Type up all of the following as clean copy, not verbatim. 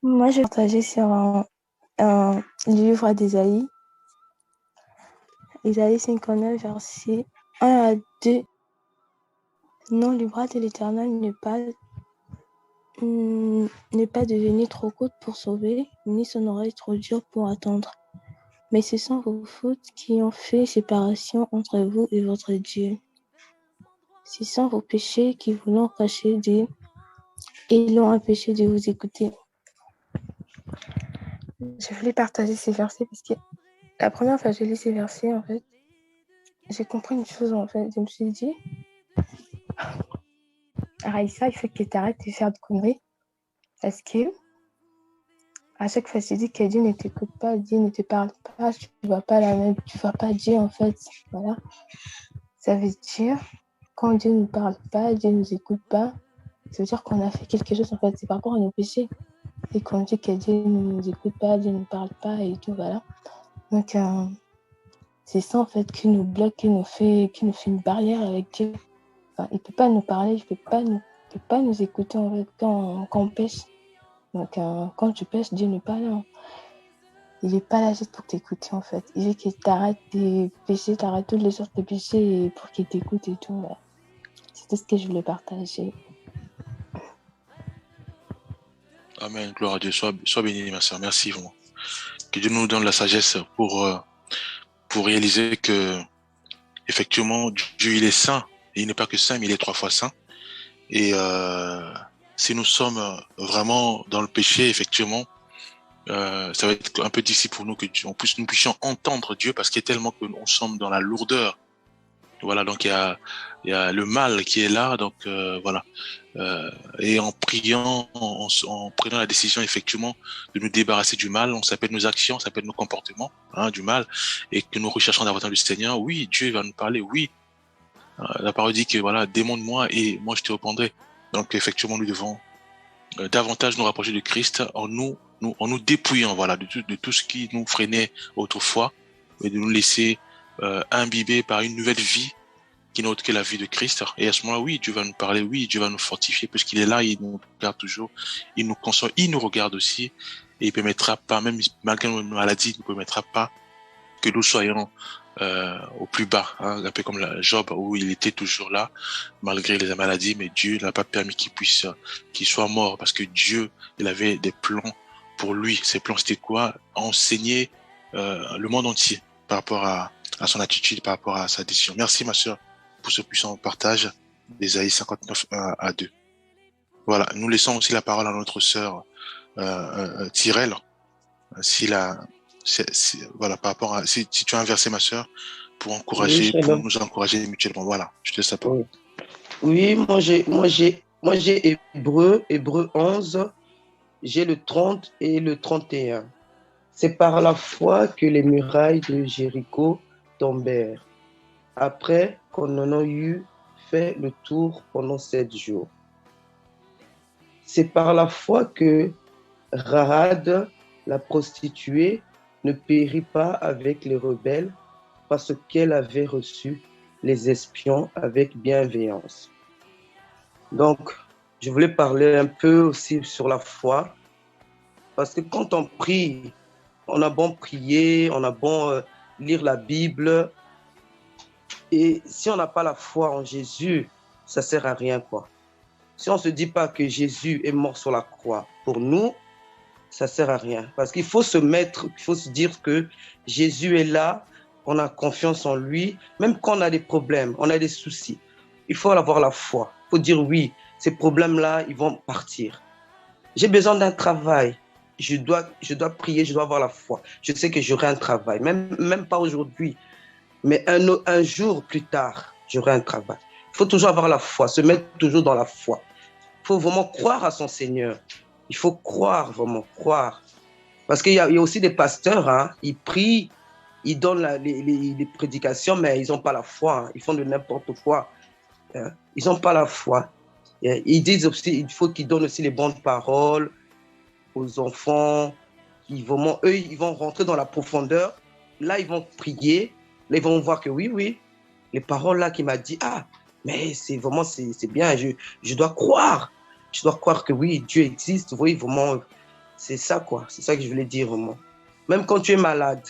Moi, je vais partager sur un livre d'Ésaïe, Ésaïe 59, versets 1 à 2. Non, le bras de l'Éternel n'est pas devenu trop court pour sauver, ni son oreille trop dure pour attendre. Mais ce sont vos fautes qui ont fait séparation entre vous et votre Dieu. Ce sont vos péchés qui vous l'ont caché d'eux et l'ont empêché de vous écouter. Je voulais partager ces versets parce que la première fois que j'ai lu ces versets, en fait, j'ai compris une chose, en fait. Je me suis dit, Raïssa, il faut que tu arrêtes de faire de conneries parce que à chaque fois, tu dis que Dieu ne t'écoute pas, Dieu ne te parle pas, tu ne vois pas la même, tu ne vois pas Dieu, en fait. Voilà. Ça veut dire, quand Dieu ne nous parle pas, Dieu ne nous écoute pas, ça veut dire qu'on a fait quelque chose, en fait. C'est par rapport à nos péchés. Et qu'on dit que Dieu ne nous écoute pas, Dieu ne nous parle pas et tout, voilà. Donc, c'est ça, en fait, qui nous bloque, qui nous fait une barrière avec Dieu. Enfin, il ne peut pas nous parler, il ne peut pas nous écouter, en fait, quand on pêche. Donc, quand tu pêches, Dieu n'est pas là. Il n'est pas là juste pour t'écouter, en fait. Il veut que tu arrêtes de pécher, tu arrêtes toutes les sortes de péchés pour qu'il t'écoute et tout. Voilà. C'est tout ce que je voulais partager. Amen, gloire à Dieu. Sois béni, ma sœur. Merci vraiment. Que Dieu nous donne la sagesse pour réaliser que, effectivement, Dieu, il est saint. Et il n'est pas que saint, mais il est 3 fois saint. Et si nous sommes vraiment dans le péché, effectivement, ça va être un peu difficile pour nous que nous puissions entendre Dieu parce qu'il y a tellement que nous sommes dans la lourdeur. Voilà, donc il y a le mal qui est là, donc voilà. Et en priant, en prenant la décision effectivement de nous débarrasser du mal, on s'appelle nos actions, on s'appelle nos comportements, du mal, et que nous recherchons davantage le Seigneur. Oui, Dieu va nous parler. Oui, la parole dit que voilà, demande-moi et moi je te répondrai. Donc effectivement, nous devons davantage nous rapprocher de Christ en nous dépouillant, voilà, de tout ce qui nous freinait autrefois, et de nous laisser imbiber par une nouvelle vie qui n'est autre que la vie de Christ. Et à ce moment-là, oui, Dieu va nous parler, oui, Dieu va nous fortifier, puisqu'il est là, il nous regarde toujours, il nous console, il nous regarde aussi, et il permettra pas, même malgré nos maladies, il ne permettra pas que nous soyons au plus bas, hein, un peu comme Job, où il était toujours là, malgré les maladies, mais Dieu n'a pas permis qu'il soit mort, parce que Dieu, il avait des plans pour lui. Ces plans, c'était quoi? Enseigner le monde entier par rapport à son attitude, par rapport à sa décision. Merci, ma sœur, pour ce puissant partage d'Ésaïe 59, 1 à 2. Voilà, nous laissons aussi la parole à notre sœur Tyrell, si la, voilà, par rapport à, si tu as inversé ma sœur, Oui, pour Shalom. nous encourager mutuellement. Voilà, je te laisse la parole. Oui, oui, moi j'ai Hébreu 11, j'ai le 30 et le 31. C'est par la foi que les murailles de Jéricho tombèrent, après qu'on en a eu fait le tour pendant 7 jours. C'est par la foi que Rahab, la prostituée, ne périt pas avec les rebelles, parce qu'elle avait reçu les espions avec bienveillance. Donc, je voulais parler un peu aussi sur la foi, parce que quand on prie, on a bon prier, on a bon lire la Bible, et si on n'a pas la foi en Jésus, ça ne sert à rien, quoi. Si on ne se dit pas que Jésus est mort sur la croix pour nous, ça ne sert à rien. Parce qu'il faut il faut se dire que Jésus est là, on a confiance en lui, même quand on a des problèmes, on a des soucis. Il faut avoir la foi. Il faut dire oui, ces problèmes-là, ils vont partir. J'ai besoin d'un travail. Je dois prier, je dois avoir la foi. Je sais que j'aurai un travail, même pas aujourd'hui, mais un jour plus tard, j'aurai un travail. Il faut toujours avoir la foi, se mettre toujours dans la foi. Il faut vraiment croire à son Seigneur. Il faut croire, vraiment croire. Parce qu'il y a aussi des pasteurs, hein, ils prient, ils donnent les prédications, mais ils n'ont pas la foi. Hein, ils font de n'importe quoi. Hein, ils n'ont pas la foi. Ils disent aussi, il faut qu'ils donnent aussi les bonnes paroles aux enfants. Eux, ils vont rentrer dans la profondeur. Là, ils vont prier. Là, ils vont voir que oui, les paroles là qu'il m'a dit, mais c'est vraiment, c'est bien. Je dois croire. Je dois croire que oui, Dieu existe. Oui, vraiment, C'est ça, quoi. C'est ça que je voulais dire, vraiment. Même quand tu es malade,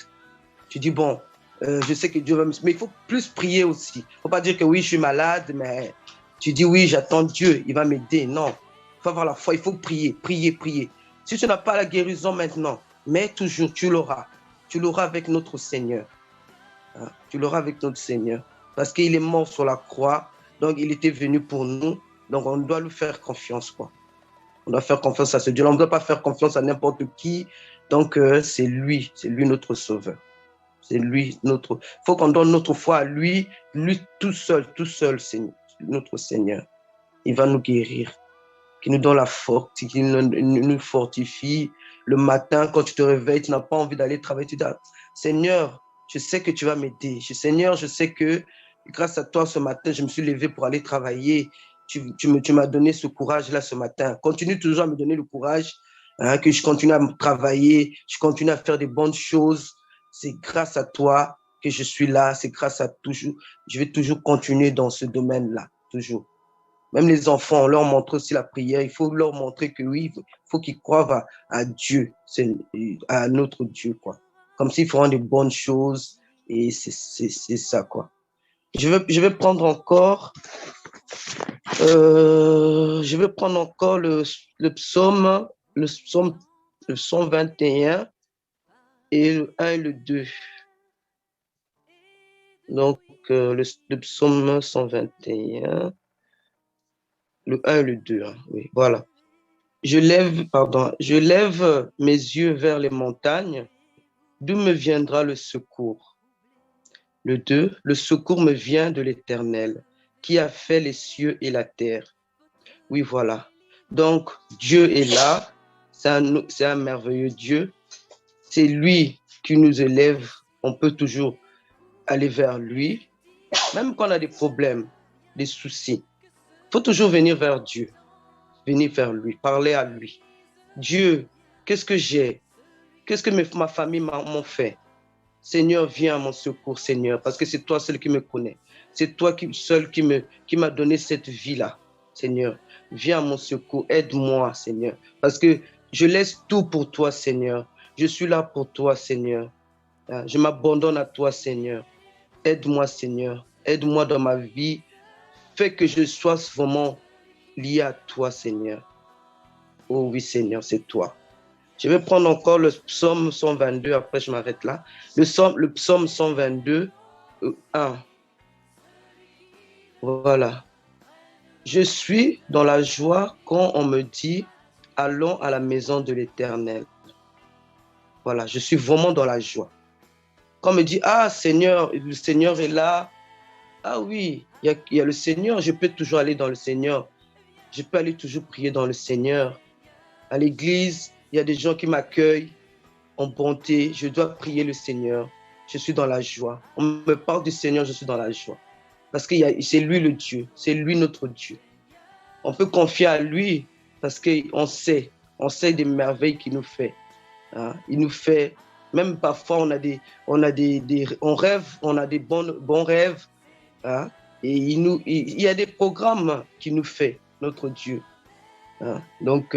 tu dis, bon, je sais que Dieu va me... Mais il faut plus prier aussi. Il ne faut pas dire que oui, je suis malade, mais tu dis, oui, j'attends Dieu, il va m'aider. Non, il faut avoir la foi, il faut prier, prier, prier. Si tu n'as pas la guérison maintenant, mais toujours, tu l'auras. Tu l'auras avec notre Seigneur. Hein? Tu l'auras avec notre Seigneur. Parce qu'il est mort sur la croix, donc il était venu pour nous. Donc on doit lui faire confiance, quoi. On doit faire confiance à ce Dieu. On ne doit pas faire confiance à n'importe qui. Donc c'est lui notre sauveur. C'est lui notre... Il faut qu'on donne notre foi à lui tout seul, c'est notre Seigneur. Il va nous guérir, qui nous donne la force, qui nous fortifie. Le matin, quand tu te réveilles, tu n'as pas envie d'aller travailler, tu dis, Seigneur, je sais que tu vas m'aider. Seigneur, je sais que grâce à toi, ce matin, je me suis levé pour aller travailler. Tu m'as donné ce courage-là ce matin. Continue toujours à me donner le courage, hein, que je continue à travailler, je continue à faire des bonnes choses. C'est grâce à toi que je suis là. C'est grâce à toujours. Je vais toujours continuer dans ce domaine-là, toujours. Même les enfants, on leur montre aussi la prière. Il faut leur montrer que oui, il faut qu'ils croient à Dieu, à notre Dieu, quoi. Comme s'ils feront des bonnes choses. Et c'est ça, quoi. Je vais prendre encore le psaume 21 et le 1 et le 2. Donc, le psaume 121, le 1 et le 2. Hein, oui, voilà. Je lève mes yeux vers les montagnes, d'où me viendra le secours. Le 2, le secours me vient de l'Éternel, qui a fait les cieux et la terre. Oui, voilà. Donc, Dieu est là. C'est un merveilleux Dieu. C'est lui qui nous élève. On peut toujours aller vers lui. Même quand on a des problèmes, des soucis, il faut toujours venir vers Dieu. Venir vers lui, parler à lui. Dieu, qu'est-ce que j'ai? Qu'est-ce que ma famille m'ont fait? Seigneur, viens à mon secours, Seigneur, parce que c'est toi seul qui me connais. C'est toi seul qui m'a donné cette vie-là, Seigneur. Viens à mon secours, aide-moi, Seigneur, parce que je laisse tout pour toi, Seigneur. Je suis là pour toi, Seigneur. Je m'abandonne à toi, Seigneur. Aide-moi, Seigneur. Aide-moi dans ma vie. Fais que je sois vraiment lié à toi, Seigneur. Oh oui, Seigneur, c'est toi. Je vais prendre encore le psaume 122, après je m'arrête là. Le psaume 122, 1. Voilà. Je suis dans la joie quand on me dit, allons à la maison de l'Éternel. Voilà, je suis vraiment dans la joie. Quand on me dit, ah Seigneur, le Seigneur est là. Ah oui, il y a le Seigneur, je peux toujours aller dans le Seigneur. Je peux aller toujours prier dans le Seigneur. À l'église, il y a des gens qui m'accueillent en bonté. Je dois prier le Seigneur. Je suis dans la joie. On me parle du Seigneur, je suis dans la joie. Parce que c'est lui le Dieu. C'est lui notre Dieu. On peut confier à lui parce qu'on sait des merveilles qu'il nous fait. Hein? Il nous fait, même parfois on rêve, on a des bons rêves. Hein? Et il y a des programmes qu'il nous fait, notre Dieu. Hein? Donc,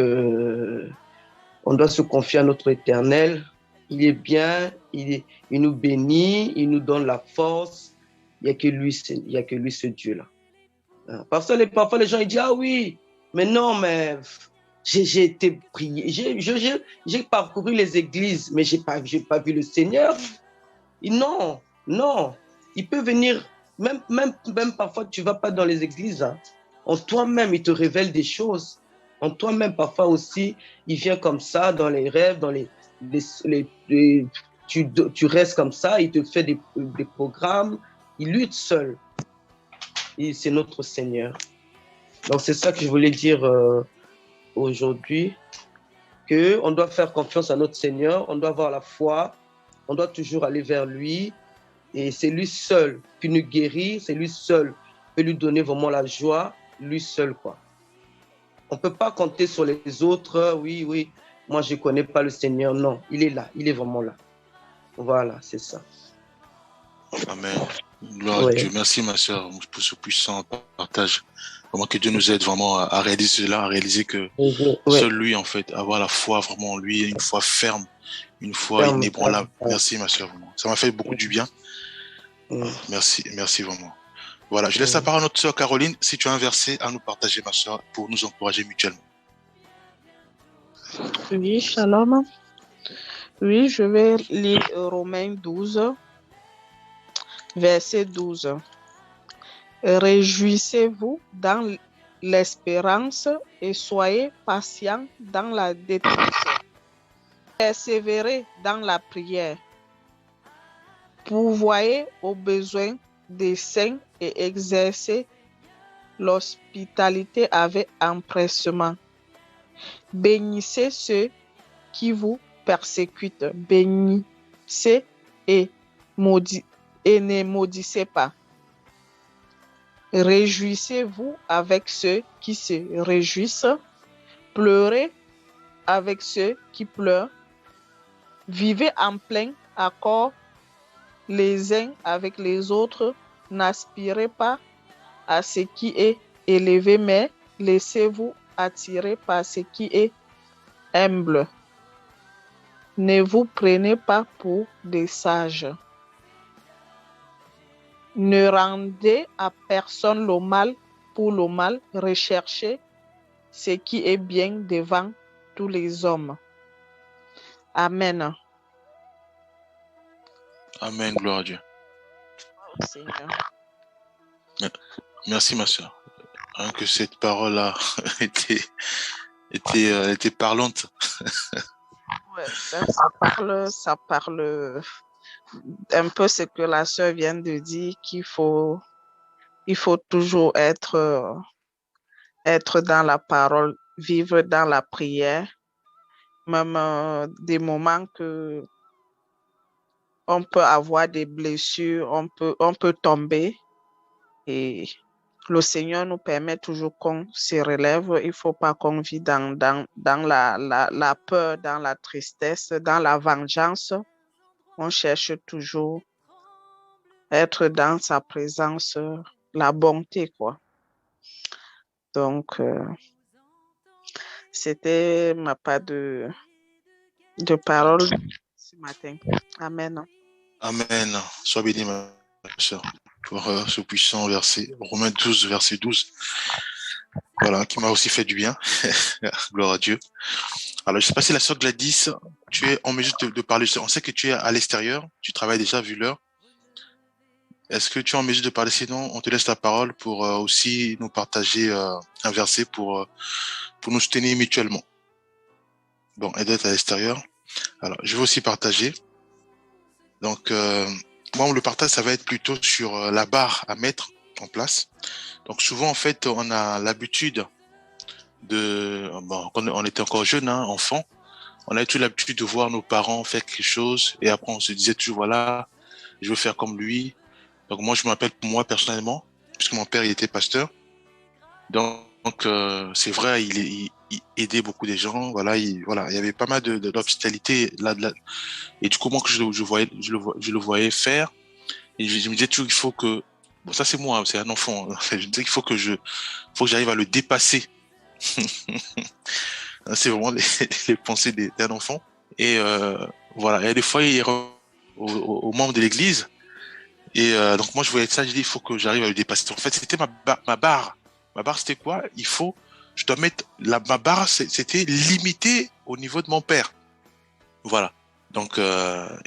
on doit se confier à notre Éternel. Il est bien, il nous bénit, il nous donne la force. Il n'y a que lui, ce Dieu-là. Parfois les gens ils disent, ah oui, mais non, mais j'ai été prié, j'ai parcouru les églises, mais j'ai pas vu le Seigneur. Et non, il peut venir, même parfois tu ne vas pas dans les églises. Hein. En toi-même, il te révèle des choses. En toi-même, parfois aussi, il vient comme ça dans les rêves, dans tu restes comme ça, il te fait des programmes, il lutte seul. Et c'est notre Seigneur. Donc c'est ça que je voulais dire aujourd'hui, qu'on doit faire confiance à notre Seigneur, on doit avoir la foi, on doit toujours aller vers lui, et c'est lui seul qui nous guérit, c'est lui seul qui peut lui donner vraiment la joie, lui seul, quoi. On ne peut pas compter sur les autres, oui, moi je ne connais pas le Seigneur, non, il est là, il est vraiment là. Voilà, c'est ça. Amen. Gloire à Dieu. Merci, ma sœur, pour ce puissant partage. Vraiment que Dieu nous aide vraiment à réaliser cela, à réaliser que seul lui, en fait, avoir la foi vraiment en lui, une foi ferme, une foi inébranlable. Merci, ma sœur, vraiment. Ça m'a fait beaucoup du bien. Merci vraiment. Voilà, je laisse la parole à notre sœur Caroline. Si tu as un verset à nous partager, ma sœur, pour nous encourager mutuellement. Oui, shalom. Oui, je vais lire Romains 12, verset 12. Réjouissez-vous dans l'espérance et soyez patients dans la détresse. Persévérez dans la prière. Pourvoyez aux besoins des saints et exercez l'hospitalité avec empressement. Bénissez ceux qui vous persécutent. Bénissez et ne maudissez pas. Réjouissez-vous avec ceux qui se réjouissent. Pleurez avec ceux qui pleurent. Vivez en plein accord les uns avec les autres. N'aspirez pas à ce qui est élevé, mais laissez-vous attirer par ce qui est humble. Ne vous prenez pas pour des sages. Ne rendez à personne le mal pour le mal. Recherchez ce qui est bien devant tous les hommes. Amen. Amen, gloire à Dieu. Seigneur. Merci, ma soeur. Que cette parole-là était parlante. Ouais, ça parle un peu ce que la sœur vient de dire, qu'il faut toujours être dans la parole, vivre dans la prière, même des moments que on peut avoir des blessures, on peut tomber et le Seigneur nous permet toujours qu'on se relève. Il ne faut pas qu'on vit dans la peur, dans la tristesse, dans la vengeance. On cherche toujours à être dans sa présence, la bonté, quoi. Donc, c'était ma part de parole ce matin. Amen. Amen. Sois béni, ma soeur, pour ce puissant verset. Romains 12, verset 12. Voilà, qui m'a aussi fait du bien. Gloire à Dieu. Alors, je ne sais pas si la sœur Gladys, tu es en mesure de parler. On sait que tu es à l'extérieur. Tu travailles déjà, vu l'heure. Est-ce que tu es en mesure de parler? Sinon, on te laisse la parole pour aussi nous partager un verset pour nous soutenir mutuellement. Bon, elle doit être à l'extérieur. Alors, je vais aussi partager. Donc, moi, le partage, ça va être plutôt sur la barre à mettre en place. Donc, souvent, en fait, on a l'habitude quand on était encore jeune, hein, enfant, on a eu l'habitude de voir nos parents faire quelque chose et après, on se disait toujours, voilà, je veux faire comme lui. Donc, moi, je me rappelle pour moi, personnellement, puisque mon père, il était pasteur. Donc c'est vrai, il aidait beaucoup des gens. Voilà, il y avait pas mal d'hospitalité là. Et du coup, moi, que je le voyais faire. Et je me disais toujours qu'il faut que, bon, ça c'est moi, c'est un enfant. En fait, je me disais qu'il faut que j'arrive à le dépasser. C'est vraiment les pensées d'un enfant. Et voilà. Et des fois, il est aux membres de l'église. Et donc moi, je voyais ça. Je dis, il faut que j'arrive à le dépasser. En fait, c'était ma barre. Ma barre, c'était quoi? Je dois mettre ma barre, c'était limité au niveau de mon père. Voilà. Donc,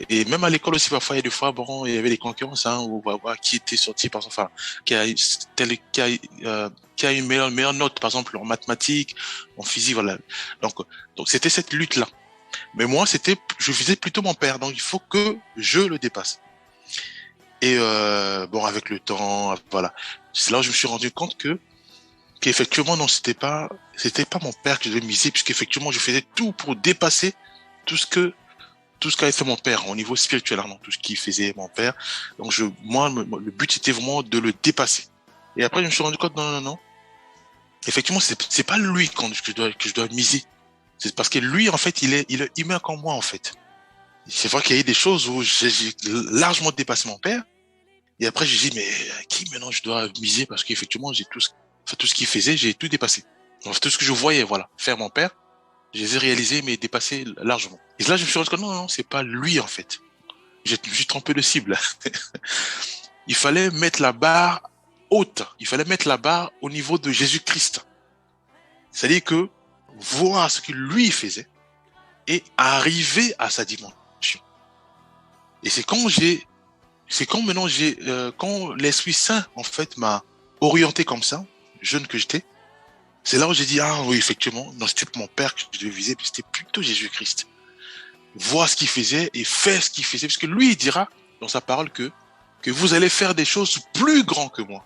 et même à l'école aussi, parfois, il y a des fois, bon, il y avait des concurrences, hein, où on va voir qui était sorti, par exemple, enfin, qui a une meilleure note, par exemple, en mathématiques, en physique, voilà. Donc c'était cette lutte-là. Mais moi, je visais plutôt mon père, donc il faut que je le dépasse. Et bon, avec le temps, voilà. C'est là où je me suis rendu compte qu'effectivement, non, c'était pas mon père que je devais miser, puisqu'effectivement, je faisais tout pour dépasser tout ce qu'avait fait mon père au niveau spirituel, hein, tout ce qu'il faisait mon père. Donc moi, le but c'était vraiment de le dépasser. Et après, je me suis rendu compte, non. Effectivement, c'est pas lui que je dois miser. C'est parce que lui, en fait, il est humain comme moi, en fait. C'est vrai qu'il y a eu des choses où j'ai largement dépassé mon père. Et après, je dis, mais qui maintenant je dois miser parce qu'effectivement, tout ce qu'il faisait, j'ai tout dépassé. Donc, tout ce que je voyais, voilà, faire mon père, je les ai réalisés, mais dépassés largement. Et là, je me suis rendu compte, non, c'est pas lui, en fait. Je me suis trompé de cible. Il fallait mettre la barre haute. Il fallait mettre la barre au niveau de Jésus-Christ. C'est-à-dire que voir ce que lui faisait et arriver à sa dimension. Et quand l'Esprit Saint, en fait, m'a orienté comme ça, jeune que j'étais, c'est là où j'ai dit, ah oui, effectivement, non, c'était mon père que je devais viser, puis c'était plutôt Jésus-Christ. Voir ce qu'il faisait et faire ce qu'il faisait, parce que lui, il dira dans sa parole que vous allez faire des choses plus grandes que moi.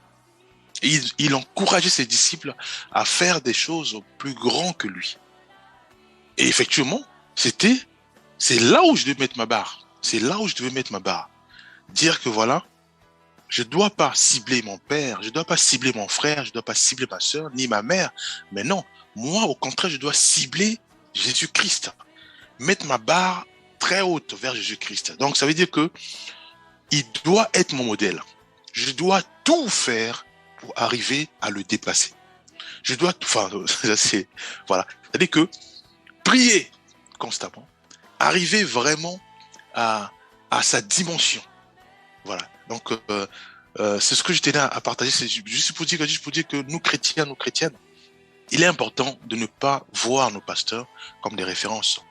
Et il encourageait ses disciples à faire des choses plus grandes que lui. Et effectivement, c'est là où je devais mettre ma barre. C'est là où je devais mettre ma barre. Dire que voilà, je dois pas cibler mon père, je dois pas cibler mon frère, je dois pas cibler ma sœur, ni ma mère. Mais non, moi, au contraire, je dois cibler Jésus-Christ. Mettre ma barre très haute vers Jésus-Christ. Donc, ça veut dire que il doit être mon modèle. Je dois tout faire pour arriver à le dépasser. Je dois, voilà. C'est-à-dire que prier constamment, arriver vraiment à sa dimension. Voilà. Donc, c'est ce que je tenais à partager. C'est juste pour dire que nous chrétiennes, il est important de ne pas voir nos pasteurs comme des références.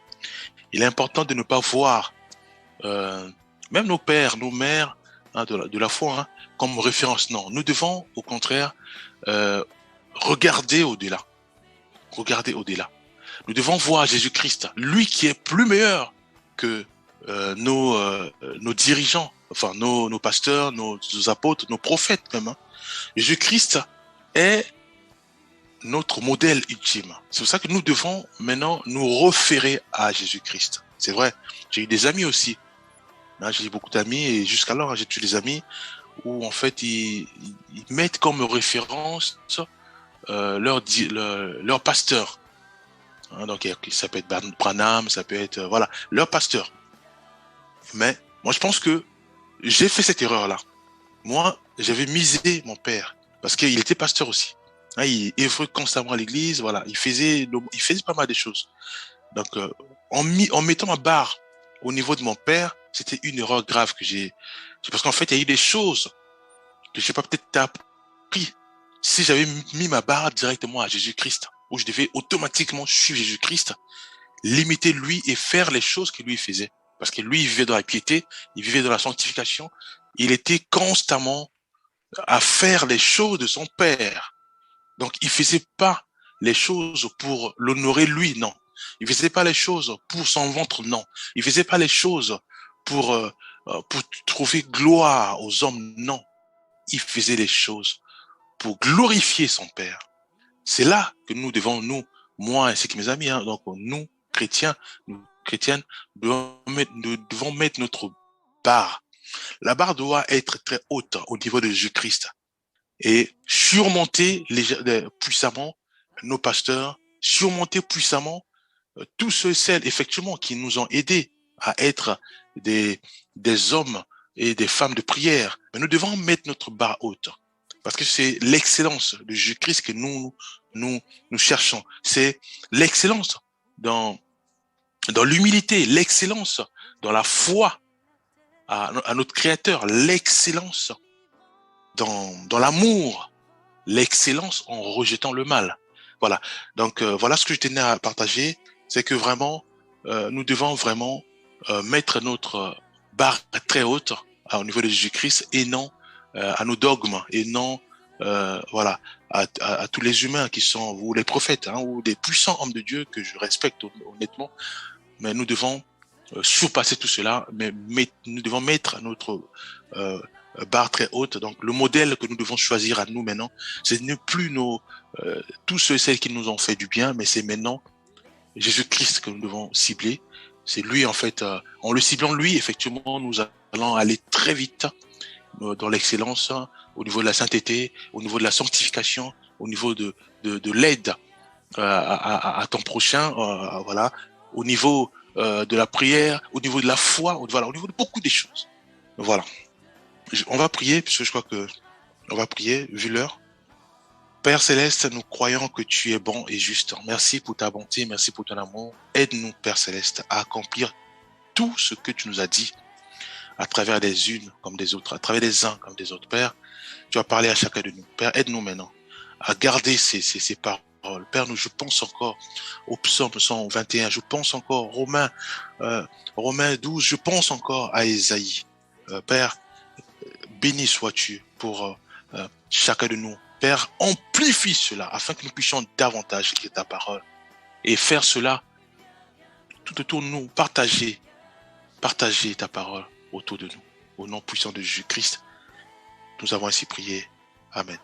Il est important de ne pas voir même nos pères, nos mères de la foi comme référence. Non, nous devons au contraire regarder au-delà. Regarder au-delà. Nous devons voir Jésus-Christ, lui qui est plus meilleur que nos dirigeants, enfin nos pasteurs, nos apôtres, nos prophètes même. Jésus-Christ est notre modèle ultime. C'est pour ça que nous devons maintenant nous référer à Jésus-Christ. C'est vrai, j'ai eu des amis aussi. J'ai eu beaucoup d'amis et jusqu'alors j'ai eu des amis où en fait ils mettent comme référence leur pasteur. Donc ça peut être Branham, ça peut être voilà leur pasteur. Mais moi je pense que j'ai fait cette erreur-là. Moi j'avais misé mon père parce qu'il était pasteur aussi. Il œuvrait constamment à l'église, voilà, il faisait pas mal de choses. Donc en mettant ma barre au niveau de mon père, c'était une erreur grave que j'ai. Parce qu'en fait, il y a eu des choses que je n'ai pas peut-être appris si j'avais mis ma barre directement à Jésus-Christ, où je devais automatiquement suivre Jésus-Christ, l'imiter lui et faire les choses que lui faisait. Parce que lui, il vivait dans la piété, il vivait dans la sanctification, il était constamment à faire les choses de son père. Donc, il faisait pas les choses pour l'honorer lui, non. Il faisait pas les choses pour son ventre, non. Il faisait pas les choses pour trouver gloire aux hommes, non. Il faisait les choses pour glorifier son Père. C'est là que nous devons, moi ainsi que mes amis, donc nous, chrétiennes, nous devons mettre notre barre. La barre doit être très haute au niveau de Jésus-Christ et surmonter puissamment nos pasteurs, surmonter puissamment tous ceux et celles, effectivement, qui nous ont aidés à être des hommes et des femmes de prière. Mais nous devons mettre notre barre haute. Parce que c'est l'excellence de Jésus-Christ que nous cherchons. C'est l'excellence dans l'humilité, l'excellence dans la foi à notre Créateur, l'excellence dans l'amour, l'excellence en rejetant le mal. Voilà. Donc, voilà ce que je tenais à partager. C'est que vraiment, nous devons vraiment mettre notre barre très haute au niveau de Jésus-Christ et non à nos dogmes et non voilà à tous les humains qui sont ou les prophètes ou des puissants hommes de Dieu que je respecte honnêtement. Mais nous devons surpasser tout cela, mais nous devons mettre notre barre très haute. Donc le modèle que nous devons choisir à nous maintenant, ce n'est plus tous ceux et celles qui nous ont fait du bien, mais c'est maintenant Jésus-Christ que nous devons cibler. C'est lui en fait, en le ciblant lui, effectivement, nous allons aller très vite dans l'excellence, au niveau de la sainteté, au niveau de la sanctification, au niveau de l'aide à ton prochain, voilà, au niveau de la prière, au niveau de la foi, voilà, au niveau de beaucoup de choses. Voilà. On va prier, puisque je crois que on va prier, vu l'heure. Père Céleste, nous croyons que tu es bon et juste. Merci pour ta bonté, merci pour ton amour. Aide-nous, Père Céleste, à accomplir tout ce que tu nous as dit à travers des unes comme des autres, à travers des uns comme des autres. Père, tu as parlé à chacun de nous. Père, aide-nous maintenant à garder ces paroles. Père, je pense encore au psaume 121, je pense encore Romains 12, je pense encore à Ésaïe. Père, béni sois-tu pour chacun de nous. Père, amplifie cela afin que nous puissions davantage lire ta parole et faire cela tout autour de nous, partager ta parole autour de nous. Au nom puissant de Jésus-Christ, nous avons ainsi prié. Amen.